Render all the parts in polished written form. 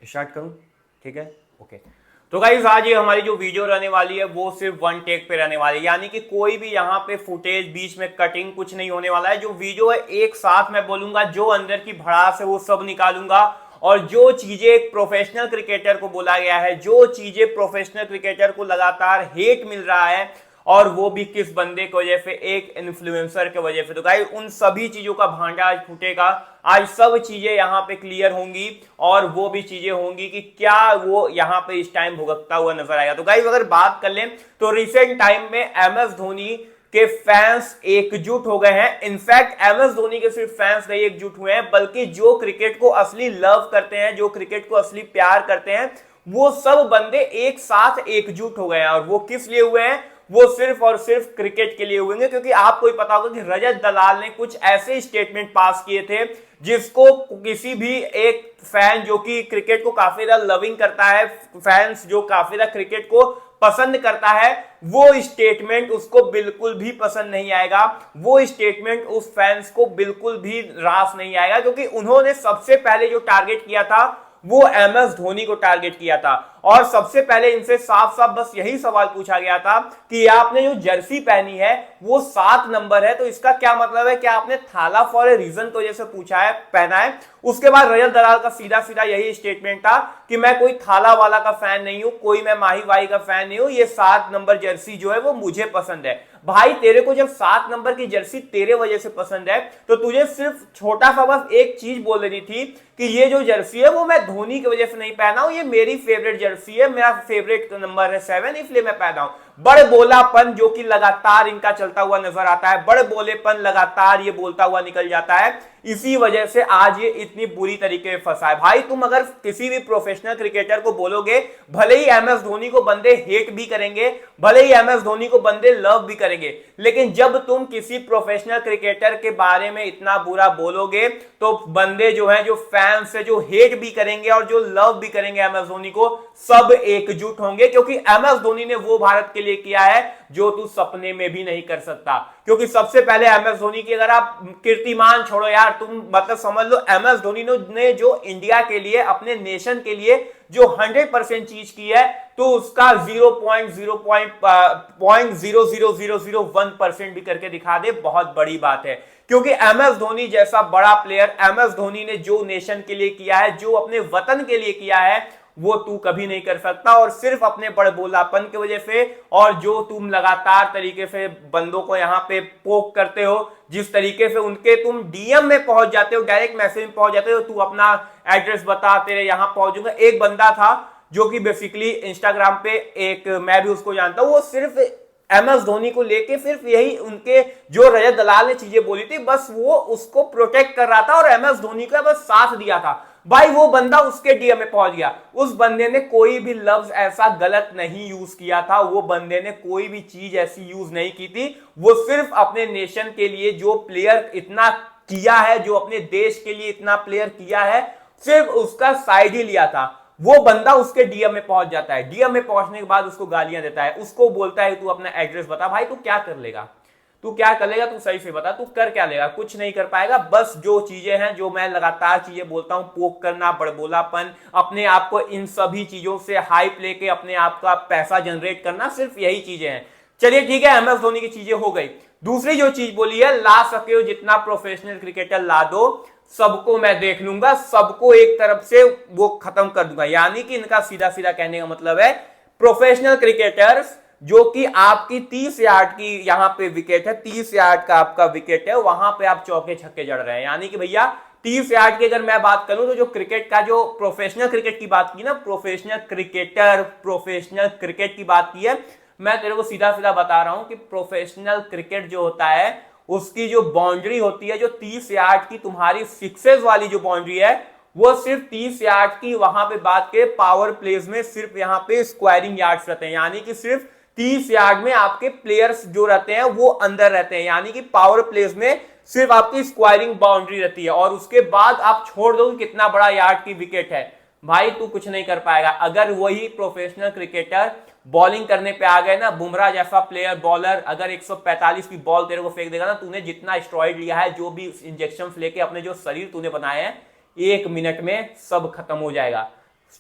Start करूं? ठीक है, ओके। तो गाइस आज ये हमारी जो वीडियो रहने वाली है वो सिर्फ वन टेक पे रहने वाली है, यानी कि कोई भी यहाँ पे फुटेज बीच में कटिंग कुछ नहीं होने वाला है। जो वीडियो है एक साथ मैं बोलूंगा, जो अंदर की भड़ास है वो सब निकालूंगा, और जो चीजें एक प्रोफेशनल क्रिकेटर को बोला गया है, जो चीजें प्रोफेशनल क्रिकेटर को लगातार हेट मिल रहा है, और वो भी किस बंदे की वजह से, एक इन्फ्लुएंसर के वजह से। तो गाइस उन सभी चीजों का भांडा आज फूटेगा, आज सब चीजें यहाँ पे क्लियर होंगी, और वो भी चीजें होंगी कि क्या वो यहाँ पे इस टाइम भुगतता हुआ नजर आएगा। तो गाइस अगर बात कर लें तो रिसेंट टाइम में एम एस धोनी के फैंस एकजुट हो गए हैं। इनफैक्ट एम एस धोनी के सिर्फ फैंस नहीं एकजुट हुए हैं, बल्कि जो क्रिकेट को असली लव करते हैं, जो क्रिकेट को असली प्यार करते हैं, वो सब बंदे एक साथ एकजुट हो गए हैं। और वो किस लिए हुए हैं? वो सिर्फ और सिर्फ क्रिकेट के लिए हुए हैं, क्योंकि आपको ही पता होगा कि रजत दलाल ने कुछ ऐसे स्टेटमेंट पास किए थे जिसको किसी भी एक फैन जो कि क्रिकेट को काफी ज्यादा लविंग करता है, फैंस जो काफी ज्यादा क्रिकेट को पसंद करता है, वो स्टेटमेंट उसको बिल्कुल भी पसंद नहीं आएगा। वो स्टेटमेंट उस फैंस को बिल्कुल भी रास नहीं आएगा, क्योंकि उन्होंने सबसे पहले जो टारगेट किया था वो एम एस धोनी को टारगेट किया था। और सबसे पहले इनसे साफ साफ बस यही सवाल पूछा गया था कि आपने जो जर्सी पहनी है वो 7 नंबर है, तो इसका क्या मतलब है? क्या आपने थाला फॉर ए रीजन तो जैसे पूछा है, पहना है? उसके बाद रजत दलाल का सीधा सीधा यही स्टेटमेंट था कि मैं कोई थाला वाला का फैन नहीं हूं, कोई मैं माही वाही का फैन नहीं हूं, ये 7 नंबर जर्सी जो है वो मुझे पसंद है। भाई तेरे को जब 7 नंबर की जर्सी तेरे वजह से पसंद है, तो तुझे सिर्फ छोटा सा बस एक चीज बोल देनी थी कि ये जो जर्सी है वो मैं धोनी की वजह से नहीं पहना हूं, ये मेरी फेवरेट जर्सी है, मेरा फेवरेट नंबर है 7, इसलिए मैं पहना हूं। बड़ बोलापन जो कि लगातार इनका चलता हुआ नजर आता है, बड़ बोलेपन लगातार ये बोलता हुआ निकल जाता है, इसी वजह से आज ये इतनी बुरी तरीके से फंसा है। भाई तुम अगर किसी भी प्रोफेशनल क्रिकेटर को बोलोगे, भले ही एम एस धोनी को बंदे हेट भी करेंगे, भले ही एम एस धोनी को बंदे लव भी करेंगे, लेकिन जब तुम किसी प्रोफेशनल क्रिकेटर के बारे में इतना बुरा बोलोगे तो बंदे जो है, जो फैंस है, जो हेट भी करेंगे और जो लव भी करेंगे एम एस धोनी को, सब एकजुट होंगे। क्योंकि एम एस धोनी ने वो भारत के लिए किया है जो तू सपने में भी नहीं कर सकता। क्योंकि सबसे पहले एम एस धोनी की अगर आप कीर्तिमान छोड़ो यार, तुम मतलब समझ लो एम एस धोनी ने जो इंडिया के लिए, अपने नेशन के लिए जो 100% चीज की है, तो उसका 0.00001% भी करके दिखा दे, बहुत बड़ी बात है। क्योंकि एम एस धोनी जैसा बड़ा प्लेयर, एम एस धोनी ने जो नेशन के लिए किया है, जो अपने वतन के लिए किया है, वो तू कभी नहीं कर सकता। और सिर्फ अपने बड़बोलापन की वजह से, और जो तुम लगातार तरीके से बंदों को यहां पे पोक करते हो, जिस तरीके से उनके तुम डीएम में पहुंच जाते हो, डायरेक्ट मैसेज में पहुंच जाते हो, तू अपना एड्रेस बता, तेरे यहां पहुंचूंगा। एक बंदा था जो कि बेसिकली इंस्टाग्राम पे, एक मैं भी उसको जानता हूं, वो सिर्फ एम एस धोनी को लेके सिर्फ यही उनके जो रजत दलाल ने चीजें बोली थी, बस वो उसको प्रोटेक्ट कर रहा था और एम एस धोनी का बस साथ दिया था। भाई वो बंदा उसके डीएम में पहुंच गया, उस बंदे ने कोई भी लफ्ज ऐसा गलत नहीं यूज किया था, वो बंदे ने कोई भी चीज ऐसी यूज नहीं की थी। वो सिर्फ अपने नेशन के लिए जो प्लेयर इतना किया है, जो अपने देश के लिए इतना प्लेयर किया है, सिर्फ उसका साइड ही लिया था। वो बंदा उसके डीएम में पहुंच जाता है, डीएम में पहुंचने के बाद उसको गालियां देता है, उसको बोलता है तू अपना एड्रेस बता। भाई तू क्या कर लेगा? तू क्या कर लेगा? तू सही से बता, तू कर क्या लेगा? कुछ नहीं कर पाएगा। बस जो चीजें हैं, जो मैं लगातार चीजें बोलता हूं, पोक करना, बड़बोलापन, अपने आप को इन सभी चीजों से हाइप लेके अपने आप का पैसा जनरेट करना, सिर्फ यही चीजें हैं। चलिए ठीक है, एम एस धोनी की चीजें हो गई। दूसरी जो चीज बोली है, ला सके हो जितना प्रोफेशनल क्रिकेटर ला दो, सबको मैं देख लूंगा, सबको एक तरफ से वो खत्म कर दूंगा। यानी कि इनका सीधा सीधा कहने का मतलब है, प्रोफेशनल क्रिकेटर्स जो कि आपकी 30 यार्ड की यहां पे विकेट है, 30 यार्ड का आपका विकेट है, वहां पे आप चौके छक्के जड़ रहे हैं। यानी कि भैया 30 यार्ड की अगर मैं बात करूं, तो जो क्रिकेट का, जो प्रोफेशनल क्रिकेट की बात की ना, प्रोफेशनल क्रिकेटर, प्रोफेशनल क्रिकेट की बात की है, मैं तेरे को सीधा सीधा बता रहा हूं कि प्रोफेशनल क्रिकेट जो होता है, उसकी जो बाउंड्री होती है, जो 30 यार्ड की तुम्हारी सिक्सेस वाली जो बाउंड्री है, वो सिर्फ 30 यार्ड की, वहां पे बात के पावर प्लेस में सिर्फ यहां पे स्क्वायरिंग यार्ड्स रहते हैं। यानी कि सिर्फ 30 यार्ड में आपके प्लेयर्स जो रहते हैं वो अंदर रहते हैं। यानी कि पावर प्लेस में सिर्फ आपकी स्क्वायरिंग बाउंड्री रहती है, और उसके बाद आप छोड़ दो कितना बड़ा यार्ड की विकेट है, भाई तू कुछ नहीं कर पाएगा। अगर वही प्रोफेशनल क्रिकेटर बॉलिंग करने पे आ गए ना, बुमराह जैसा प्लेयर, बॉलर, अगर 145 की बॉल तेरे को फेंक देगा ना, तूने जितना स्टेरॉइड लिया है, जो भी इंजेक्शन लेके अपने जो शरीर तूने बनाए हैं, 1 मिनट में सब खत्म हो जाएगा।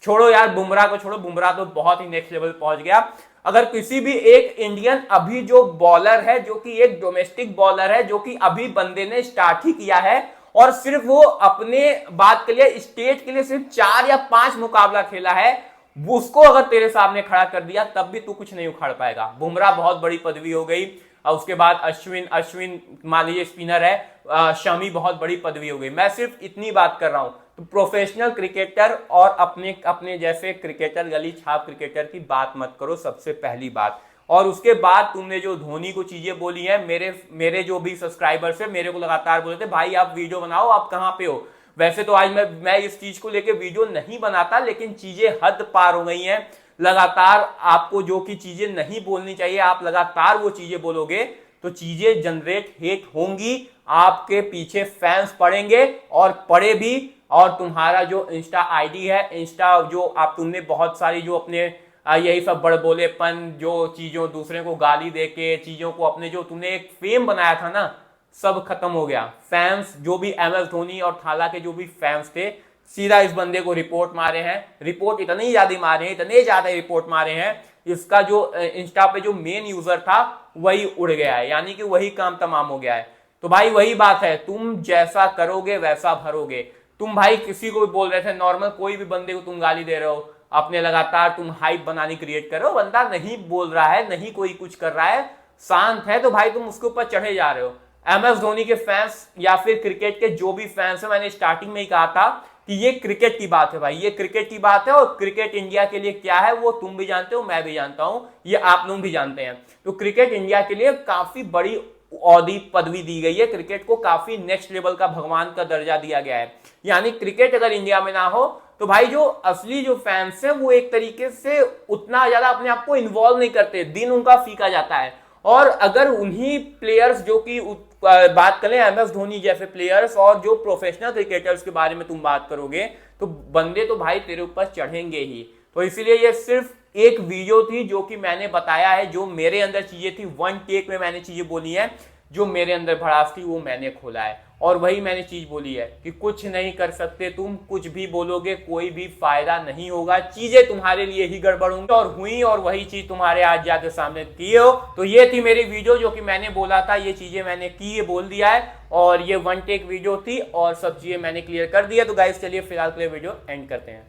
छोड़ो यार, बुमराह को छोड़ो, बुमराह तो बहुत ही नेक्स्ट लेवल पहुंच गया। अगर किसी भी एक इंडियन अभी जो बॉलर है, जो कि एक डोमेस्टिक बॉलर है, जो कि अभी बंदे ने स्टार्ट ही किया है और सिर्फ वो अपने बात के लिए स्टेट के लिए सिर्फ 4 या 5 मुकाबला खेला है, उसको अगर तेरे सामने खड़ा कर दिया तब भी तू कुछ नहीं उखाड़ पाएगा। बुमराह बहुत बड़ी पदवी हो गई, और उसके बाद अश्विन मान लीजिए स्पिनर है, शमी बहुत बड़ी पदवी हो गई। मैं सिर्फ इतनी बात कर रहा हूं। तो प्रोफेशनल क्रिकेटर और अपने अपने जैसे क्रिकेटर, गली छाप क्रिकेटर की बात मत करो, सबसे पहली बात। और उसके बाद तुमने जो धोनी को चीजें बोली है, मेरे जो भी सब्सक्राइबर्स है मेरे को लगातार बोले थे भाई आप वीडियो बनाओ, आप कहां पे हो। वैसे तो आज मैं इस चीज को लेके वीडियो नहीं बनाता, लेकिन चीजें हद पार हो गई हैं। लगातार आपको जो कि चीजें नहीं बोलनी चाहिए, आप लगातार वो चीजें बोलोगे तो चीजें जनरेट हिट होंगी, आपके पीछे फैंस पड़ेंगे और पड़े भी। और तुम्हारा जो इंस्टा आईडी है, इंस्टा जो आप तुमने बहुत सारी जो अपने यही सब बड़बोलेपन, जो चीजों दूसरे को गाली देके चीजों को अपने जो तुमने एक फेम बनाया था ना, सब खत्म हो गया। फैंस जो भी MS धोनी और थाला के जो भी फैंस थे, सीधा इस बंदे को रिपोर्ट मारे हैं। रिपोर्ट इतने ज्यादा मारे हैं, इतने ज्यादा रिपोर्ट मारे हैं, इसका जो इंस्टा पे जो मेन यूजर था वही उड़ गया है, यानी कि वही काम तमाम हो गया है। तो भाई वही बात है, तुम जैसा करोगे वैसा भरोगे। तुम भाई किसी को भी बोल रहे थे, नॉर्मल कोई भी बंदे को तुम गाली दे रहे हो, अपने लगातार तुम हाइप बनानी क्रिएट कर रहे हो। बंदा नहीं बोल रहा है, नहीं कोई कुछ कर रहा है, शांत है, तो भाई तुम उसके ऊपर चढ़े जा रहे हो। MS धोनी के फैंस या फिर क्रिकेट के जो भी फैंस है, मैंने स्टार्टिंग में ही कहा था कि ये क्रिकेट की बात है भाई, ये क्रिकेट की बात है। और क्रिकेट इंडिया के लिए क्या है वो तुम भी जानते हो, मैं भी जानता हूं, ये आप लोग भी जानते हैं। तो क्रिकेट इंडिया के लिए काफी बड़ी औदी पदवी दी गई है, क्रिकेट को काफी नेक्स्ट लेवल का भगवान का दर्जा दिया गया है। यानी क्रिकेट अगर इंडिया में ना हो तो भाई जो असली जो फैंस हैं वो एक तरीके से उतना ज्यादा अपने आप को इन्वॉल्व नहीं करते, दिन उनका फीका जाता है। और अगर उन्हीं प्लेयर्स जो कि बात करें MS धोनी जैसे प्लेयर्स और जो प्रोफेशनल क्रिकेटर्स के बारे में तुम बात करोगे, तो बंदे तो भाई तेरे ऊपर चढ़ेंगे ही। तो इसीलिए ये सिर्फ एक वीडियो थी जो कि मैंने बताया है, जो मेरे अंदर चीजें थी, वन टेक में मैंने चीजें बोली हैं, जो मेरे अंदर भड़ास थी वो मैंने खोला है। और वही मैंने चीज बोली है कि कुछ नहीं कर सकते तुम, कुछ भी बोलोगे कोई भी फायदा नहीं होगा, चीजें तुम्हारे लिए ही गड़बड़ होंगी और हुई, और वही चीज तुम्हारे आज जाके सामने किए हो। तो ये थी मेरी वीडियो जो कि मैंने बोला था, ये चीजें मैंने की, ये बोल दिया है, और ये वन टेक वीडियो थी और सब चीजें मैंने क्लियर कर दिया। तो गाइस चलिए फिलहाल के लिए वीडियो एंड करते हैं।